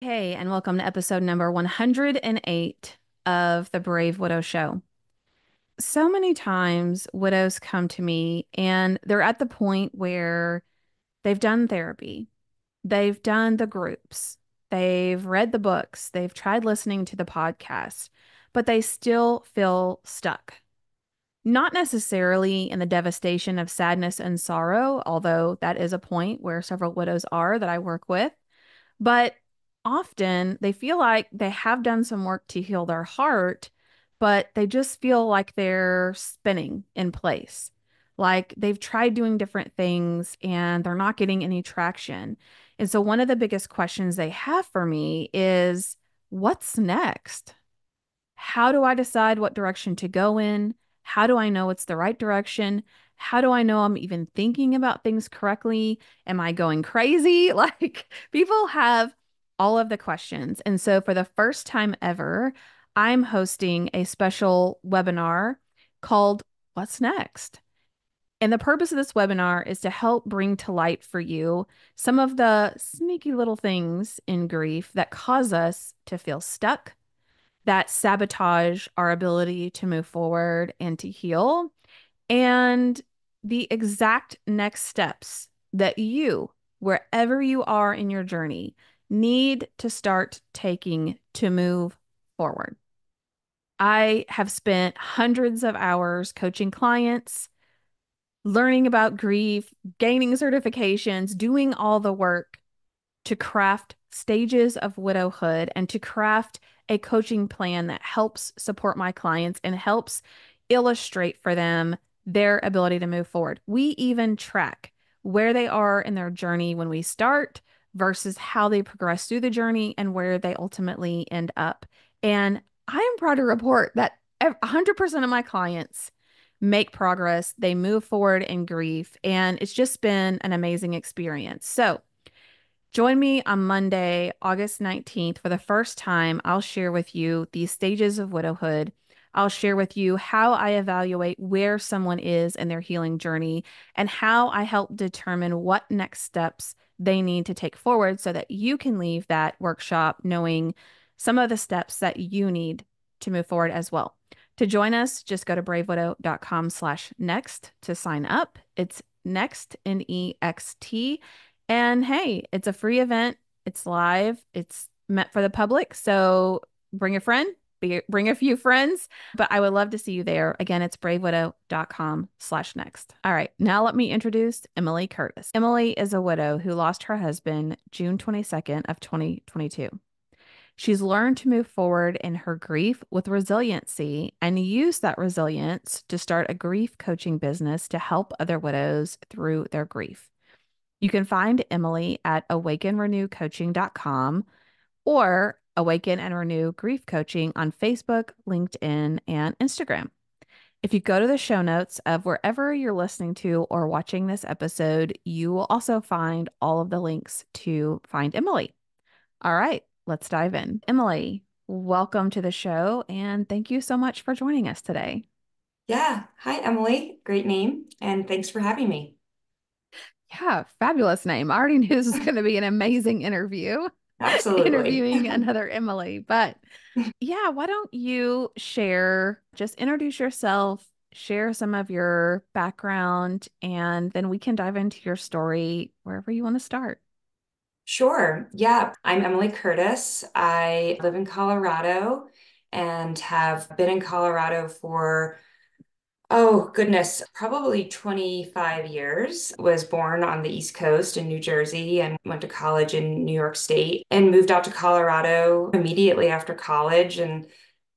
Hey, and welcome to episode number 108 of the Brave Widow Show. So many times, widows come to me and they're at the point where they've done therapy, they've done the groups, they've read the books, they've tried listening to the podcast, but they still feel stuck. Not necessarily in the devastation of sadness and sorrow, although that is a point where several widows are that I work with. But often they feel like they have done some work to heal their heart, but they just feel like they're spinning in place. Like they've tried doing different things and they're not getting any traction. And so, one of the biggest questions they have for me is, what's next? How do I decide what direction to go in? How do I know it's the right direction? How do I know I'm even thinking about things correctly? Am I going crazy? Like, people have all of the questions. And so, for the first time ever, I'm hosting a special webinar called What's Next? And the purpose of this webinar is to help bring to light for you some of the sneaky little things in grief that cause us to feel stuck, that sabotage our ability to move forward and to heal, and the exact next steps that you, wherever you are in your journey, need to start taking to move forward. I have spent hundreds of hours coaching clients, learning about grief, gaining certifications, doing all the work to craft stages of widowhood and to craft a coaching plan that helps support my clients and helps illustrate for them their ability to move forward. We even track where they are in their journey when we start versus how they progress through the journey and where they ultimately end up. And I am proud to report that 100% of my clients make progress. They move forward in grief, and it's just been an amazing experience. So, join me on Monday, August 19th. For the first time, I'll share with you these stages of widowhood. I'll share with you how I evaluate where someone is in their healing journey and how I help determine what next steps they need to take forward so that you can leave that workshop knowing some of the steps that you need to move forward as well. To join us, just go to bravewidow.com/next to sign up. It's next, NEXT. And hey, it's a free event. It's live. It's meant for the public. So bring a friend, bring a few friends, but I would love to see you there. Again, it's bravewidow.com/next. All right. Now let me introduce Emily Curtis. Emily is a widow who lost her husband June 22nd of 2022. She's learned to move forward in her grief with resiliency and use that resilience to start a grief coaching business to help other widows through their grief. You can find Emily at awakenrenewcoaching.com or Awaken and Renew Grief Coaching on Facebook, LinkedIn, and Instagram. If you go to the show notes of wherever you're listening to or watching this episode, you will also find all of the links to find Emily. All right, let's dive in. Emily, welcome to the show, and thank you so much for joining us today. Yeah. Hi, Emily. Great name. And thanks for having me. Yeah, fabulous name. I already knew this was going to be an amazing interview, Absolutely. interviewing another Emily. But yeah, why don't you share, just introduce yourself, share some of your background, and then we can dive into your story wherever you want to start. Sure. Yeah. I'm Emily Curtis. I live in Colorado and have been in Colorado for, oh goodness, probably 25 years. Was born on the East Coast in New Jersey and went to college in New York State and moved out to Colorado immediately after college and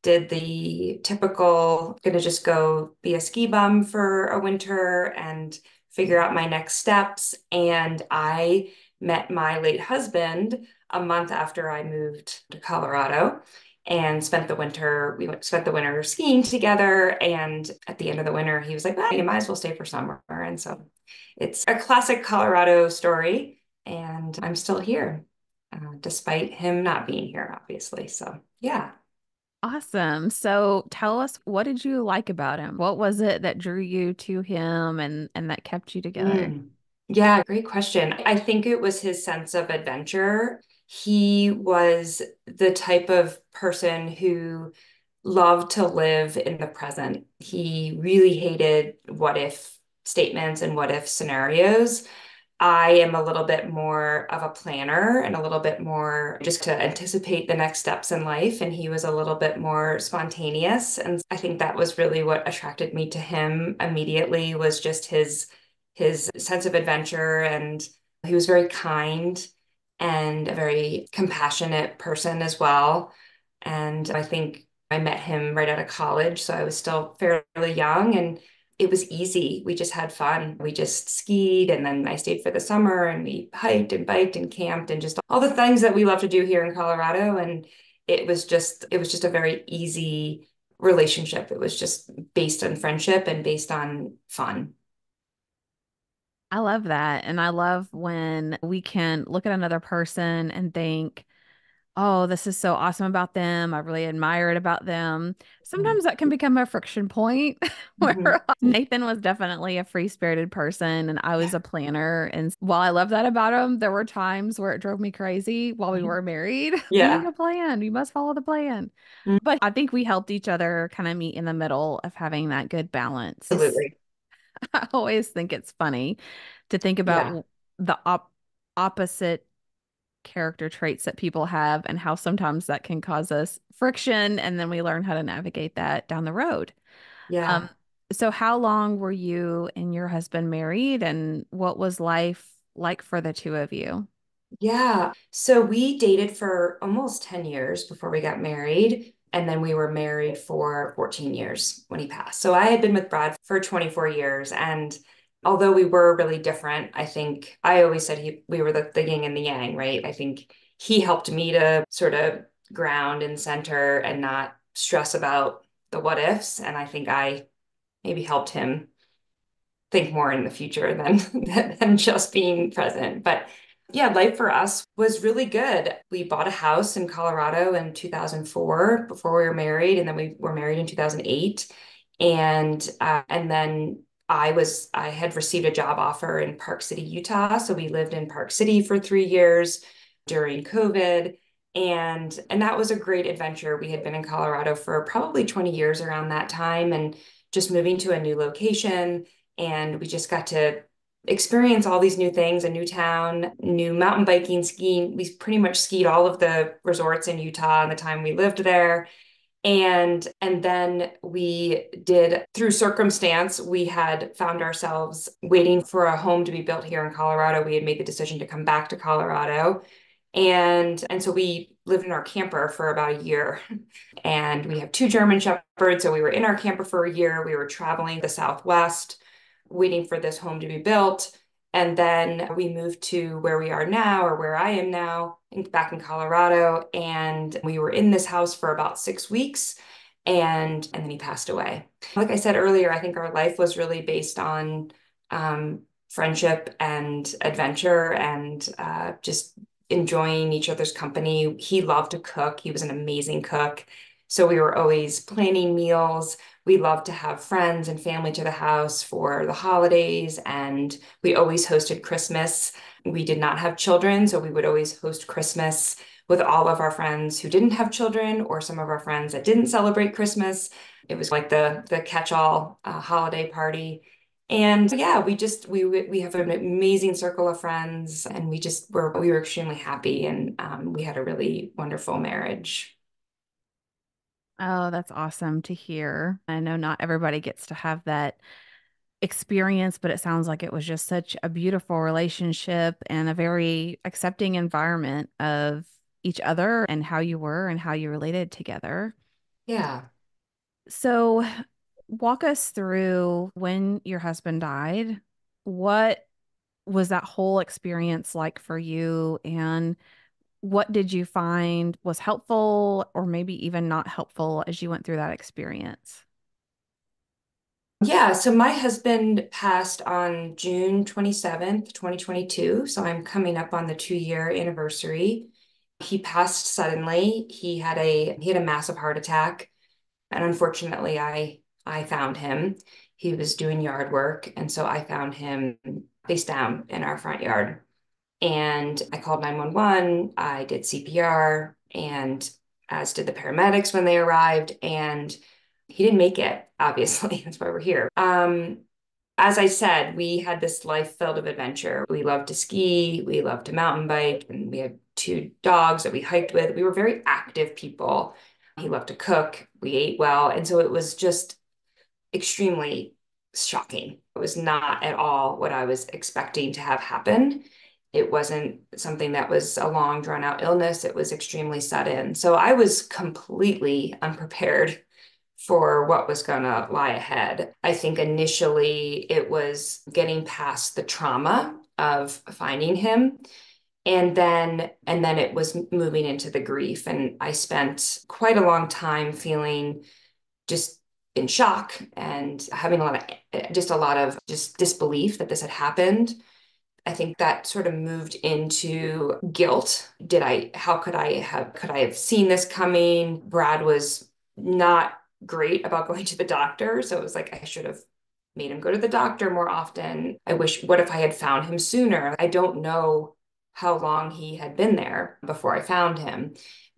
did the typical, gonna just go be a ski bum for a winter and figure out my next steps. And I met my late husband a month after I moved to Colorado and spent the winter. Spent the winter skiing together. And at the end of the winter, he was like, "Ah, you might as well stay for summer." And so it's a classic Colorado story. And I'm still here, despite him not being here, obviously. So yeah. Awesome. So tell us, what did you like about him? What was it that drew you to him and that kept you together? Yeah, great question. I think it was his sense of adventure. He was the type of person who loved to live in the present. He really hated what if statements and what if scenarios. I am a little bit more of a planner and a little bit more just to anticipate the next steps in life. And he was a little bit more spontaneous. And I think that was really what attracted me to him immediately was just his sense of adventure. And he was very kind and a very compassionate person as well. And I think I met him right out of college, so I was still fairly young and it was easy. We just had fun. We just skied and then I stayed for the summer and we hiked and biked and camped and just all the things that we love to do here in Colorado. And it was just a very easy relationship. It was just based on friendship and based on fun. I love that. And I love when we can look at another person and think, oh, this is so awesome about them. I really admire it about them. Sometimes that can become a friction point Mhm. where Nathan was definitely a free-spirited person and I was Yeah. a planner. And while I love that about him, there were times where it drove me crazy while we were married. We need Yeah, a plan. You must follow the plan. mm, But I think we helped each other kind of meet in the middle of having that good balance. absolutely. I always think it's funny to think about Yeah. the opposite character traits that people have and how sometimes that can cause us friction and then we learn how to navigate that down the road. Um, Yeah. so how long were you and your husband married and what was life like for the two of you? Yeah. So we dated for almost 10 years before we got married. And then we were married for 14 years when he passed. So I had been with Brad for 24 years. And although we were really different, I think I always said we were the yin and the yang, right? I think he helped me to sort of ground and center and not stress about the what ifs. And I think I maybe helped him think more in the future than than just being present. But yeah, life for us was really good. We bought a house in Colorado in 2004 before we were married, and then we were married in 2008. And then I had received a job offer in Park City, Utah. So we lived in Park City for 3 years during COVID. And that was a great adventure. We had been in Colorado for probably 20 years around that time and just moving to a new location and we just got to experience all these new things, a new town, new mountain biking, skiing. We pretty much skied all of the resorts in Utah in the time we lived there. And then we did through circumstance, we had found ourselves waiting for a home to be built here in Colorado. We had made the decision to come back to Colorado. And so we lived in our camper for about a year. And we have two German Shepherds. So we were in our camper for a year. We were traveling the Southwest, waiting for this home to be built. And then we moved to where we are now, or where I am now, back in Colorado. And we were in this house for about 6 weeks. And then he passed away. Like I said earlier, I think our life was really based on friendship and adventure and just enjoying each other's company. He loved to cook. He was an amazing cook. So we were always planning meals. We loved to have friends and family to the house for the holidays, and we always hosted Christmas. We did not have children, so we would always host Christmas with all of our friends who didn't have children or some of our friends that didn't celebrate Christmas. It was like the catch-all holiday party. And yeah, we have an amazing circle of friends, and we were extremely happy, and we had a really wonderful marriage. Oh, that's awesome to hear. I know not everybody gets to have that experience, but it sounds like it was just such a beautiful relationship and a very accepting environment of each other and how you were and how you related together. Yeah. So, walk us through when your husband died. What was that whole experience like for you? And what did you find was helpful or maybe even not helpful as you went through that experience? Yeah, so my husband passed on June 27th, 2022. So I'm coming up on the 2 year anniversary. He passed suddenly. He had a massive heart attack. And unfortunately, I found him. He was doing yard work, and so I found him face down in our front yard. And I called 911. I did CPR, and as did the paramedics when they arrived. And he didn't make it, obviously. That's why we're here. As I said, we had this life filled of adventure. We loved to ski, we loved to mountain bike, and we had two dogs that we hiked with. We were very active people. He loved to cook, we ate well. And so it was just extremely shocking. It was not at all what I was expecting to have happen. It wasn't something that was a long, drawn out illness. It was extremely sudden. So I was completely unprepared for what was going to lie ahead. I think initially it was getting past the trauma of finding him, and then it was moving into the grief, and I spent quite a long time feeling just in shock and having a lot of just disbelief that this had happened. I think that sort of moved into guilt. Could I have seen this coming? Brad was not great about going to the doctor. So it was like, I should have made him go to the doctor more often. What if I had found him sooner? I don't know how long he had been there before I found him.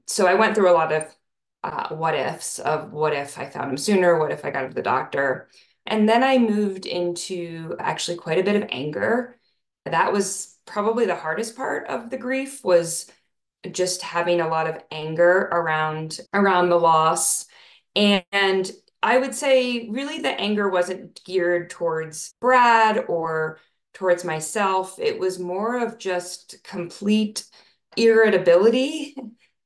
So I went through a lot of what ifs of what if I found him sooner? What if I got to the doctor? And then I moved into actually quite a bit of anger. That was probably the hardest part of the grief, was just having a lot of anger around the loss. And I would say really the anger wasn't geared towards Brad or towards myself. It was more of just complete irritability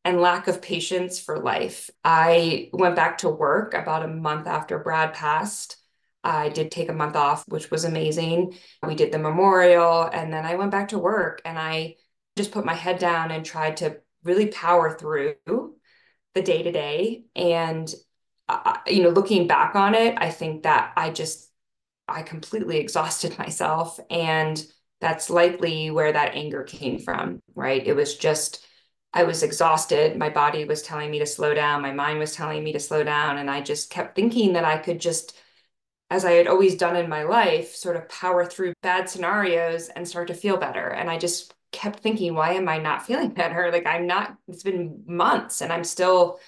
and lack of patience for life. I went back to work about a month after Brad passed. I did take a month off, which was amazing. We did the memorial, and then I went back to work, and I just put my head down and tried to really power through the day to day. And, looking back on it, I think that I completely exhausted myself. And that's likely where that anger came from, right? It was just, I was exhausted. My body was telling me to slow down. My mind was telling me to slow down. And I just kept thinking that I could just, as I had always done in my life, sort of power through bad scenarios and start to feel better. And I just kept thinking, why am I not feeling better? Like, I'm not, it's been months and I'm still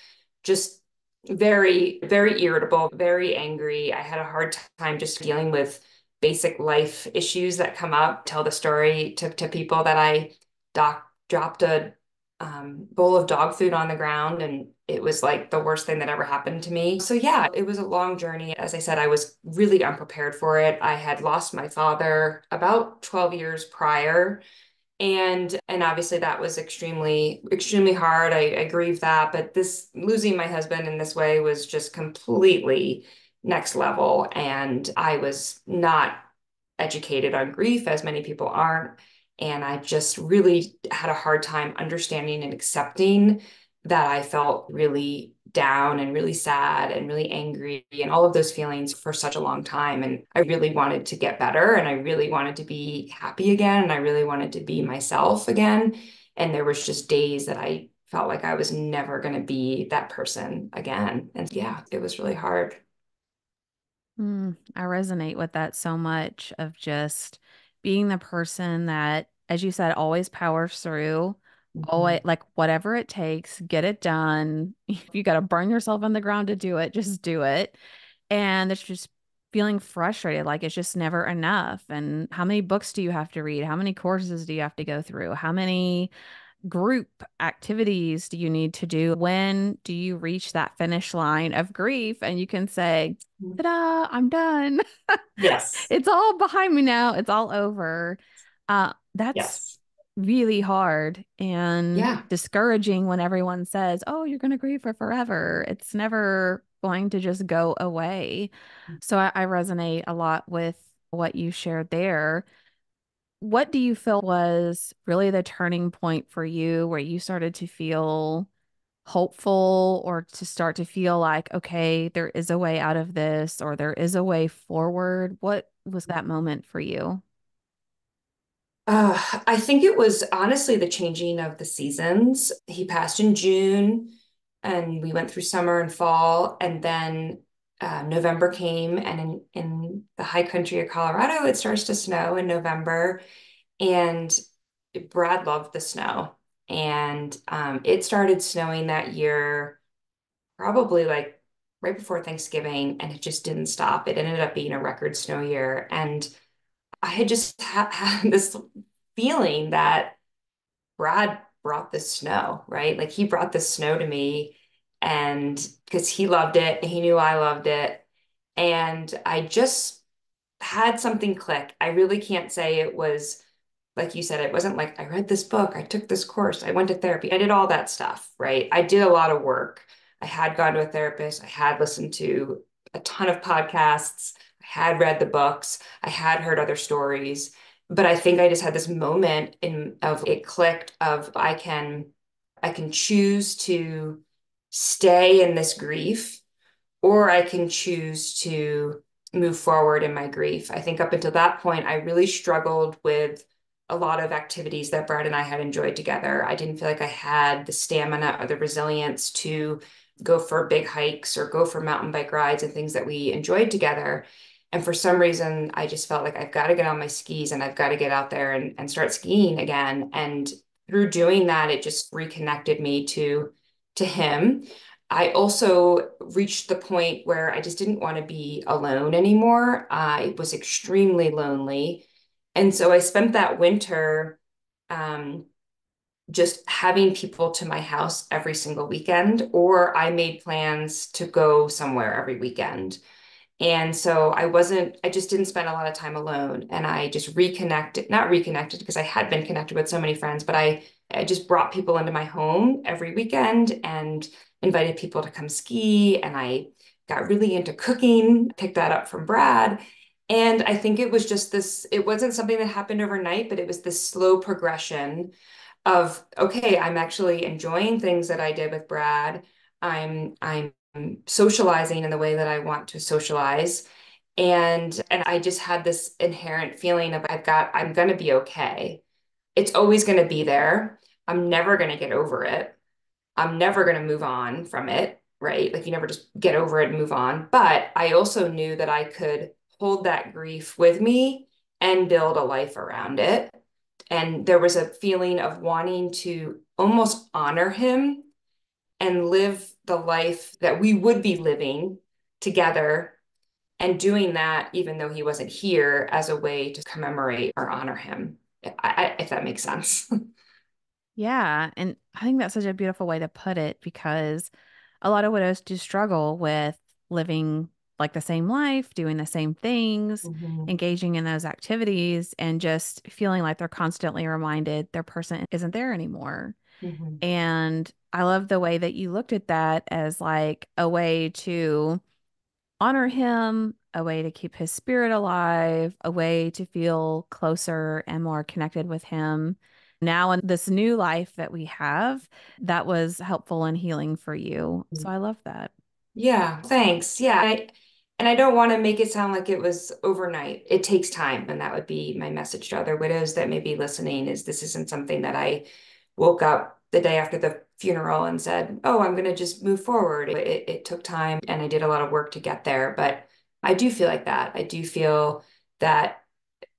just very, very irritable, very angry. I had a hard time just dealing with basic life issues that come up. Tell the story to people that dropped a bowl of dog food on the ground, and it was like the worst thing that ever happened to me. So yeah, it was a long journey. As I said, I was really unprepared for it. I had lost my father about 12 years prior. And obviously that was extremely hard. I grieve that, but this losing my husband in this way was just completely next level. And I was not educated on grief, as many people aren't. And I just really had a hard time understanding and accepting that I felt really down and really sad and really angry and all of those feelings for such a long time. And I really wanted to get better, and I really wanted to be happy again, and I really wanted to be myself again. And there was just days that I felt like I was never going to be that person again. And yeah, it was really hard. I resonate with that so much of just being the person that, as you said, always powers through, always Mhm. like whatever it takes, get it done. If you got to burn yourself on the ground to do it, just do it. And it's just feeling frustrated, like it's just never enough. And how many books do you have to read? How many courses do you have to go through? How many group activities do you need to do? When do you reach that finish line of grief and you can say, ta-da, I'm done. Yes. It's all behind me now. It's all over. That's Yes. really hard and Yeah. discouraging when everyone says, oh, you're going to grieve for forever. It's never going to just go away. So I resonate a lot with what you shared there. What do you feel was really the turning point for you where you started to feel hopeful or to start to feel like, okay, there is a way out of this or there is a way forward? What was that moment for you? I think it was honestly the changing of the seasons. He passed in June, and we went through summer and fall, and then November came, and in the high country of Colorado, it starts to snow in November. And Brad loved the snow. And it started snowing that year, probably like right before Thanksgiving, and it just didn't stop. It ended up being a record snow year. And I had just had this feeling that Brad brought the snow, right? Like he brought the snow to me, and because he loved it, he knew I loved it. And I just had something click. I really can't say it was, like you said, it wasn't like I read this book, I took this course, I went to therapy, I did all that stuff, right? I did a lot of work. I had gone to a therapist, I had listened to a ton of podcasts, I had read the books, I had heard other stories. But I think I just had this moment in of it clicked of I can choose to stay in this grief, or I can choose to move forward in my grief. I think up until that point, I really struggled with a lot of activities that Brad and I had enjoyed together. I didn't feel like I had the stamina or the resilience to go for big hikes or go for mountain bike rides and things that we enjoyed together. And for some reason, I just felt like I've got to get on my skis and I've got to get out there and start skiing again. And through doing that, it just reconnected me to him. I also reached the point where I just didn't want to be alone anymore. I was extremely lonely. And so I spent that winter um, just having people to my house every single weekend, or I made plans to go somewhere every weekend. And so I just didn't spend a lot of time alone. And I just not reconnected because I had been connected with so many friends, but I just brought people into my home every weekend and invited people to come ski. And I got really into cooking, picked that up from Brad. And I think it was just this, it wasn't something that happened overnight, but it was this slow progression of, okay, I'm actually enjoying things that I did with Brad. I'm socializing in the way that I want to socialize. And I just had this inherent feeling of I'm gonna be okay. It's always gonna be there. I'm never gonna get over it. I'm never gonna move on from it, right? Like you never just get over it and move on. But I also knew that I could hold that grief with me and build a life around it. And there was a feeling of wanting to almost honor him and live the life that we would be living together, and doing that even though he wasn't here, as a way to commemorate or honor him, if that makes sense. Yeah. And I think that's such a beautiful way to put it because a lot of widows do struggle with living like the same life, doing the same things, Mhm, engaging in those activities, and just feeling like they're constantly reminded their person isn't there anymore. mhm, And I love the way that you looked at that as like a way to honor him, a way to keep his spirit alive, a way to feel closer and more connected with him. Now, in this new life that we have, that was helpful and healing for you. mhm. So I love that. Yeah, thanks. Yeah. And I don't want to make it sound like it was overnight. It takes time. And that would be my message to other widows that may be listening, is this isn't something that I woke up the day after the funeral and said, oh, I'm going to just move forward. It took time and I did a lot of work to get there. But I do feel like that. I do feel that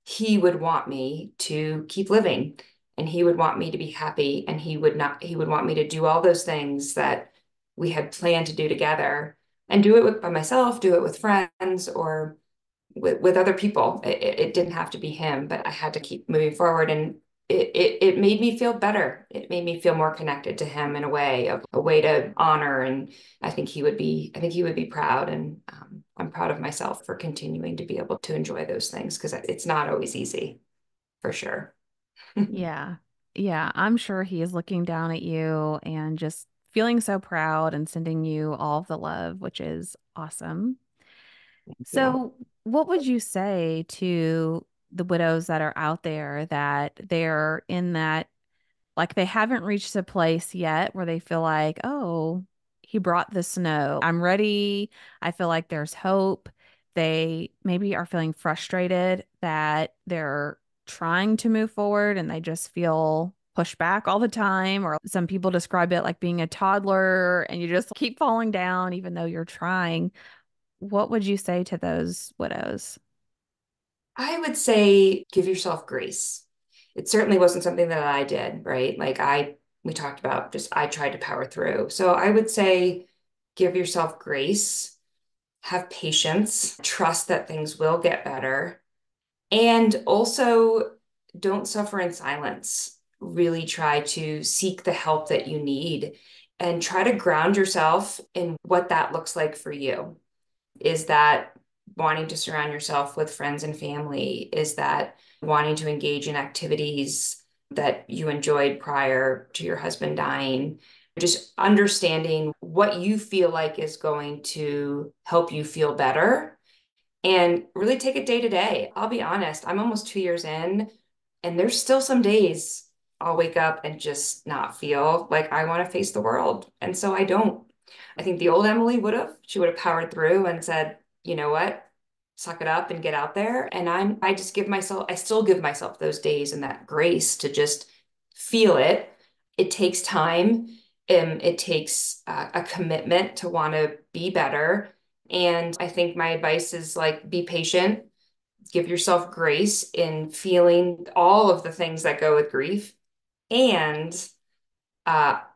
he would want me to keep living, and he would want me to be happy, and he would want me to do all those things that we had planned to do together, and do it by myself, do it with friends, or with other people. It didn't have to be him, but I had to keep moving forward. And it made me feel better. It made me feel more connected to him in a way, of a way to honor. And I think he would be proud. And I'm proud of myself for continuing to be able to enjoy those things, because it's not always easy, for sure. Thank Yeah. Yeah. I'm sure he is looking down at you and just feeling so proud and sending you all of the love, which is awesome. you. So, what would you say to the widows that are out there that they're in that, like, they haven't reached a place yet where they feel like, oh, he brought the snow. I'm ready. I feel like there's hope. They maybe are feeling frustrated that they're trying to move forward and they just feel pushed back all the time. Or some people describe it like being a toddler and you just keep falling down even though you're trying. What would you say to those widows? I would say give yourself grace. it certainly wasn't something that I did, right? We talked about just, I tried to power through. So I would say give yourself grace, have patience, trust that things will get better, and also don't suffer in silence. Really try to seek the help that you need and try to ground yourself in what that looks like for you. Is that wanting to surround yourself with friends and family? Is that wanting to engage in activities that you enjoyed prior to your husband dying? Just understanding what you feel like is going to help you feel better and really take it day to day. I'll be honest, I'm almost 2 years in, and there's still some days I'll wake up and just not feel like I want to face the world. And so I don't. I think the old Emily would have. She would have powered through and said, you know what? Suck it up and get out there. And I just give myself, I still give myself those days and that grace to just feel it. It takes time. It takes a commitment to want to be better. And I think my advice is like, be patient, give yourself grace in feeling all of the things that go with grief, and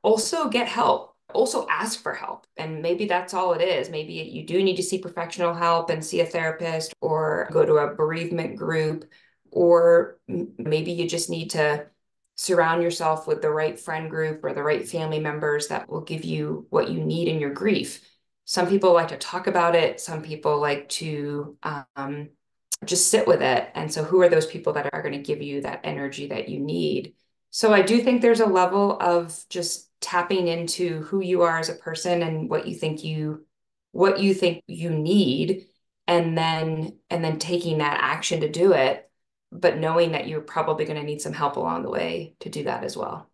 also get help. Also ask for help. And maybe that's all it is. Maybe you do need to see professional help and see a therapist or go to a bereavement group, or maybe you just need to surround yourself with the right friend group or the right family members that will give you what you need in your grief. Some people like to talk about it. Some people like to just sit with it. And so, who are those people that are going to give you that energy that you need? So, I do think there's a level of just tapping into who you are as a person and what you think you need, and then taking that action to do it, but knowing that you're probably going to need some help along the way to do that as well.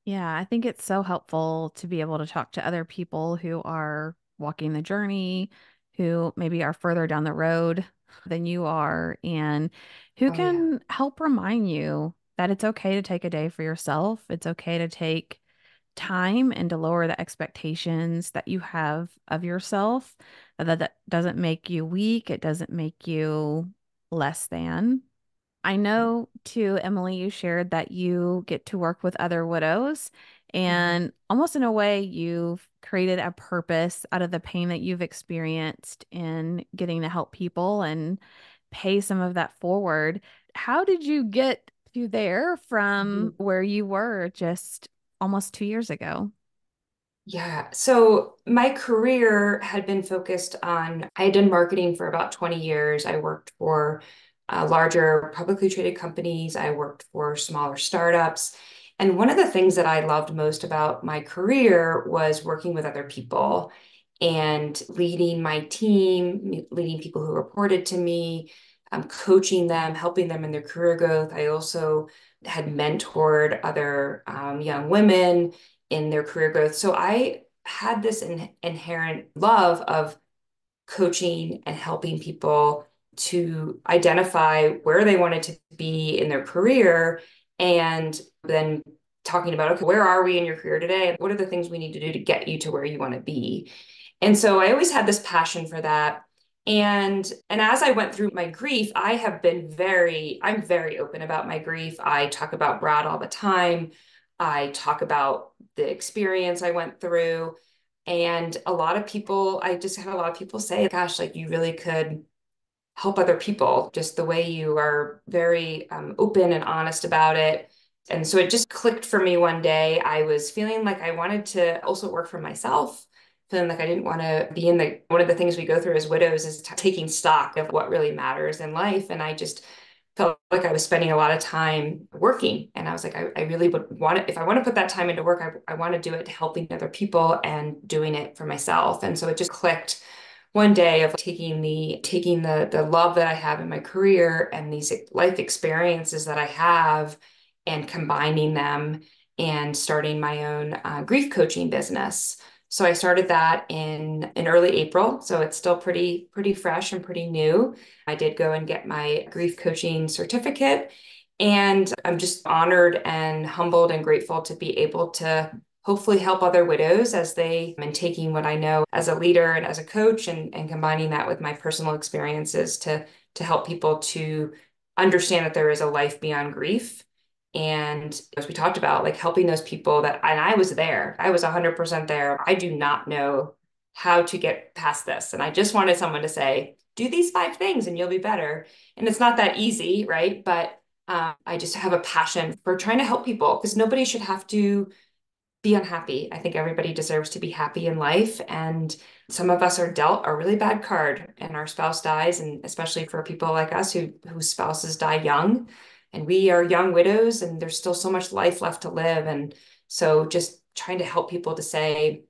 Yeah, I think it's so helpful to be able to talk to other people who are walking the journey, who maybe are further down the road than you are, and who Oh yeah. can help remind you that it's okay to take a day for yourself. It's okay to take time and to lower the expectations that you have of yourself. That doesn't make you weak, it doesn't make you less than. I know too, Emily, you shared that you get to work with other widows, Mhm. and almost in a way, you've created a purpose out of the pain that you've experienced in getting to help people and pay some of that forward. How did you get to there from Mhm. where you were just almost 2 years ago? Yeah. So my career had been focused on, I had done marketing for about 20 years. I worked for larger publicly traded companies. I worked for smaller startups. And one of the things that I loved most about my career was working with other people and leading my team, leading people who reported to me, coaching them, helping them in their career growth. I also had mentored other young women in their career growth. So I had this inherent love of coaching and helping people to identify where they wanted to be in their career, and then talking about, okay, where are we in your career today? What are the things we need to do to get you to where you want to be? And so I always had this passion for that. And as I went through my grief, I'm very open about my grief. I talk about Brad all the time. I talk about the experience I went through. And I just had a lot of people say, gosh, like you really could help other people, just the way you are very open and honest about it. And so it just clicked for me one day. I was feeling like I wanted to also work for myself, feeling like I didn't want to be in one of the things we go through as widows is taking stock of what really matters in life. And I just felt like I was spending a lot of time working. And I was like, I really would want to, if I want to put that time into work, I want to do it helping other people and doing it for myself. And so it just clicked one day of taking the love that I have in my career and these life experiences that I have and combining them and starting my own grief coaching business. So I started that in early April. So it's still pretty fresh and pretty new. I did go and get my grief coaching certificate, and I'm just honored and humbled and grateful to be able to hopefully help other widows as they and taking what I know as a leader and as a coach, and combining that with my personal experiences to help people to understand that there is a life beyond grief. And as we talked about, like helping those people that, and I was there, I was 100% there. I do not know how to get past this. And I just wanted someone to say, do these 5 things and you'll be better. And it's not that easy, right? But I just have a passion for trying to help people because nobody should have to be unhappy. I think everybody deserves to be happy in life. And some of us are dealt a really bad card and our spouse dies. And especially for people like us whose spouses die young. And we are young widows and there's still so much life left to live. And so just trying to help people to say,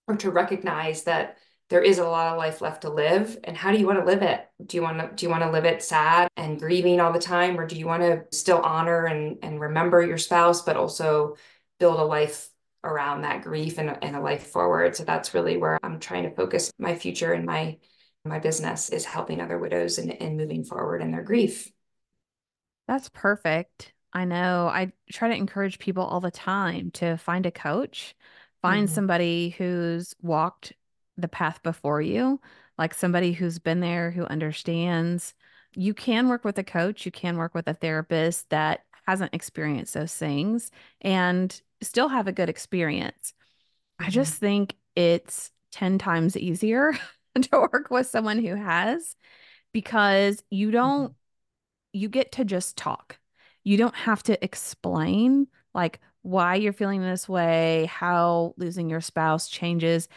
or to recognize that there is a lot of life left to live. And how do you want to live it? Do you want to live it sad and grieving all the time, or do you want to still honor and remember your spouse, but also build a life around that grief and a life forward? So that's really where I'm trying to focus my future and my business is helping other widows and moving forward in their grief. That's perfect. I know. I try to encourage people all the time to find a coach, find Mhm. somebody who's walked the path before you, like somebody who's been there, who understands. You can work with a coach, you can work with a therapist that hasn't experienced those things and still have a good experience. I Mhm. just think it's 10 times easier to work with someone who has because Mhm. you get to just talk. You don't have to explain like why you're feeling this way, how losing your spouse changes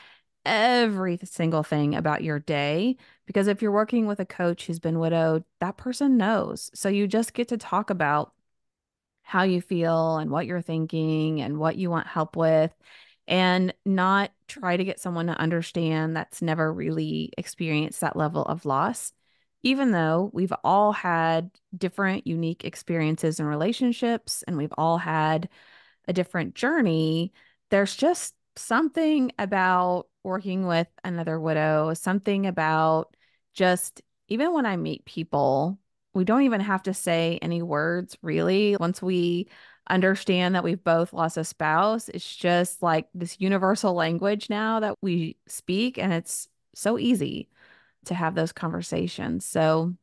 every single thing about your day. Because if you're working with a coach who's been widowed, that person knows. So you just get to talk about how you feel and what you're thinking and what you want help with, and not try to get someone to understand that's never really experienced that level of loss. Even though we've all had different unique experiences and relationships, and we've all had a different journey, there's just something about working with another widow, something about just even when I meet people, we don't even have to say any words really. Once we understand that we've both lost a spouse, it's just like this universal language now that we speak, and it's so easy to have those conversations. So,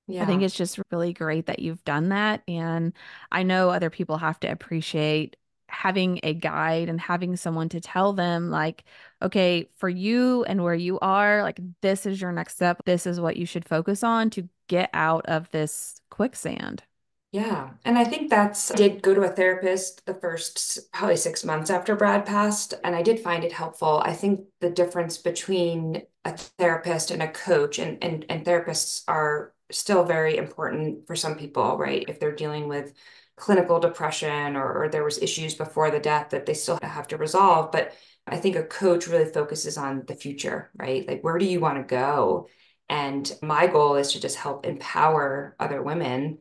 I think Yeah. it's just really great that you've done that. And I know other people have to appreciate having a guide and having someone to tell them, like, okay, for you and where you are, like, this is your next step. This is what you should focus on to get out of this quicksand. Yeah. And I think did go to a therapist the first probably 6 months after Brad passed. And I did find it helpful. I think the difference between a therapist and a coach, and therapists are still very important for some people, right? If they're dealing with clinical depression or there was issues before the death that they still have to resolve. But I think a coach really focuses on the future, right? Like, where do you want to go? And my goal is to just help empower other women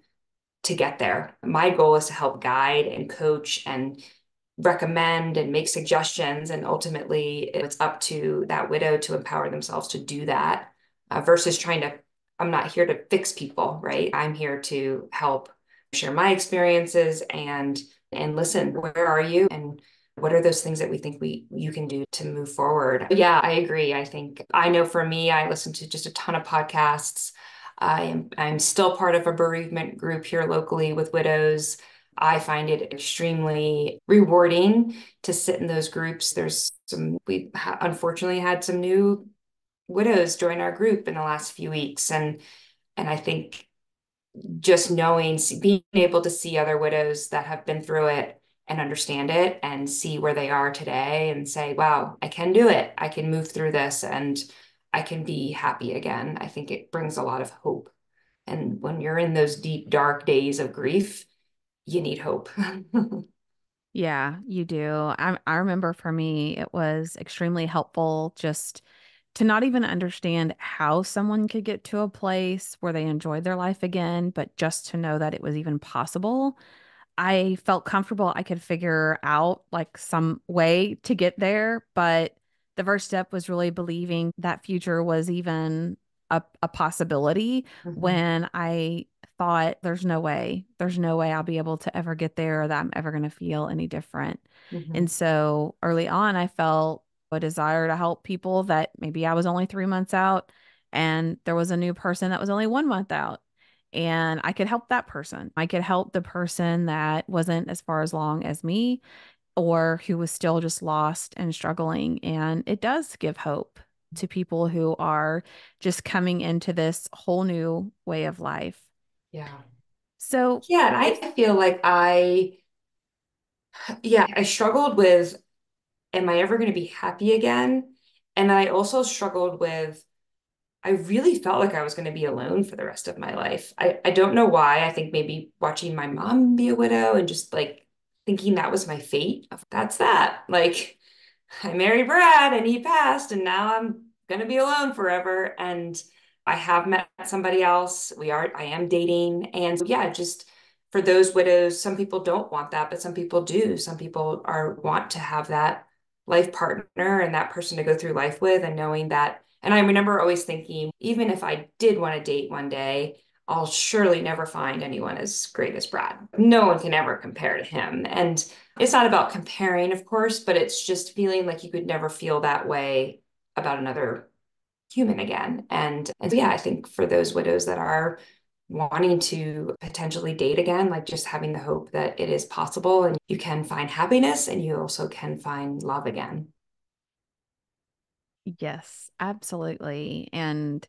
to get there. My goal is to help guide and coach and recommend and make suggestions. And ultimately, it's up to that widow to empower themselves to do that versus I'm not here to fix people, right? I'm here to help share my experiences and listen, where are you? And what are those things that we think you can do to move forward? Yeah, I agree. I think I know for me, I listen to just a ton of podcasts. I'm still part of a bereavement group here locally with widows. I find it extremely rewarding to sit in those groups. We unfortunately had some new widows join our group in the last few weeks, and I think just being able to see other widows that have been through it and understand it and see where they are today and say, wow, I can do it. I can move through this and I can be happy again. I think it brings a lot of hope. And when you're in those deep, dark days of grief, you need hope. Yeah, you do. I remember for me, it was extremely helpful just to not even understand how someone could get to a place where they enjoyed their life again, but just to know that it was even possible. I felt comfortable I could figure out like some way to get there, but the first step was really believing that future was even a possibility Mhm. when I thought there's no way I'll be able to ever get there or that I'm ever going to feel any different. And Mhm. so early on, I felt a desire to help people that maybe I was only 3 months out and there was a new person that was only 1 month out. and I could help that person. I could help the person that wasn't as far as long as me or who was still just lost and struggling. And it does give hope to people who are just coming into this whole new way of life. Yeah. So, Yeah, and I if feel like I struggled with, am I ever going to be happy again? And I also struggled with, I really felt like I was going to be alone for the rest of my life. I don't know why. I think maybe watching my mom be a widow and just like thinking that was my fate. That's that. Like, I married Brad and he passed, and now I'm gonna be alone forever. And I have met somebody else. I am dating. And yeah, just for those widows, some people don't want that, but some people do. Some people want to have that life partner and that person to go through life with, and knowing that. And I remember always thinking, even if I did want to date one day, I'll surely never find anyone as great as Brad. No one can ever compare to him. And it's not about comparing, of course, but it's just feeling like you could never feel that way about another human again. And so, yeah, I think for those widows that are wanting to potentially date again, like just having the hope that it is possible and you can find happiness and you also can find love again. yes, absolutely. And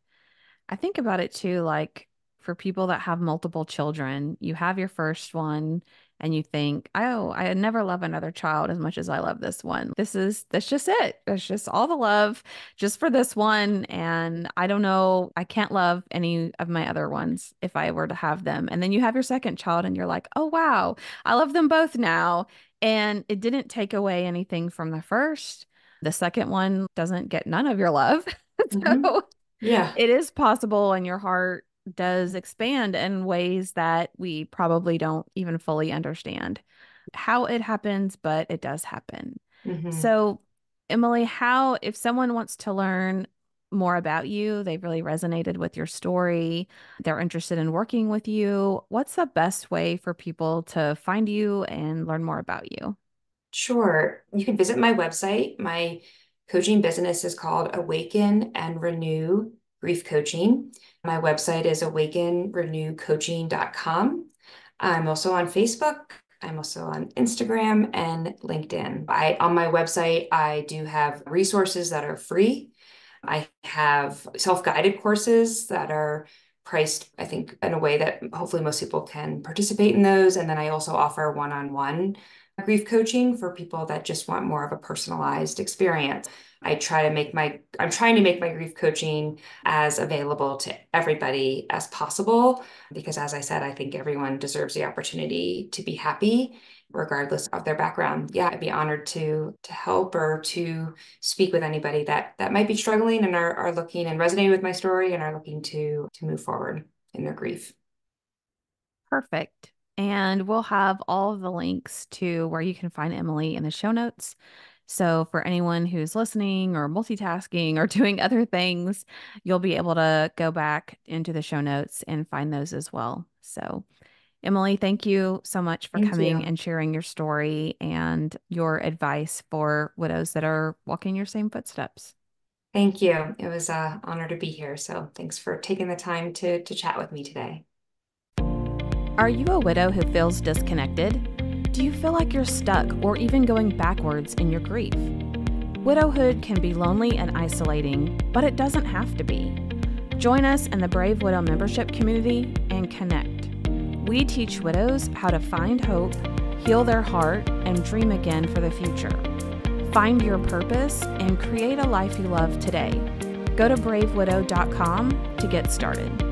I think about it too, like for people that have multiple children, you have your first one and you think, oh, I never love another child as much as I love this one. That's just it. It's just all the love just for this one. And I don't know, I can't love any of my other ones if I were to have them. And then you have your second child and you're like, oh, wow, I love them both now. And it didn't take away anything from the first. The second one doesn't get none of your love. Hmm. So Yeah. it is possible, and your heart does expand in ways that we probably don't even fully understand how it happens, but it does happen. Hmm. So, Emily, if someone wants to learn more about you, they've really resonated with your story, they're interested in working with you, what's the best way for people to find you and learn more about you? Sure. You can visit my website. My coaching business is called Awaken and Renew Grief Coaching. My website is awakenrenewcoaching.com. I'm also on Facebook. I'm also on Instagram and LinkedIn. On my website, I do have resources that are free. I have self-guided courses that are priced, I think, in a way that hopefully most people can participate in those. And then I also offer one-on-one grief coaching for people that just want more of a personalized experience. I'm trying to make my grief coaching as available to everybody as possible because as I said, I think everyone deserves the opportunity to be happy regardless of their background. Yeah, I'd be honored to help or to speak with anybody that might be struggling and are looking and resonating with my story and are looking to move forward in their grief. Perfect. And we'll have all of the links to where you can find Emily in the show notes. So for anyone who's listening or multitasking or doing other things, you'll be able to go back into the show notes and find those as well. So, Emily, thank you so much for Thank coming you. and sharing your story and your advice for widows that are walking your same footsteps. Thank you. It was an honor to be here. So thanks for taking the time to chat with me today. Are you a widow who feels disconnected? Do you feel like you're stuck or even going backwards in your grief? Widowhood can be lonely and isolating, but it doesn't have to be. Join us in the Brave Widow membership community and connect. We teach widows how to find hope, heal their heart, and dream again for the future. Find your purpose and create a life you love today. Go to bravewidow.com to get started.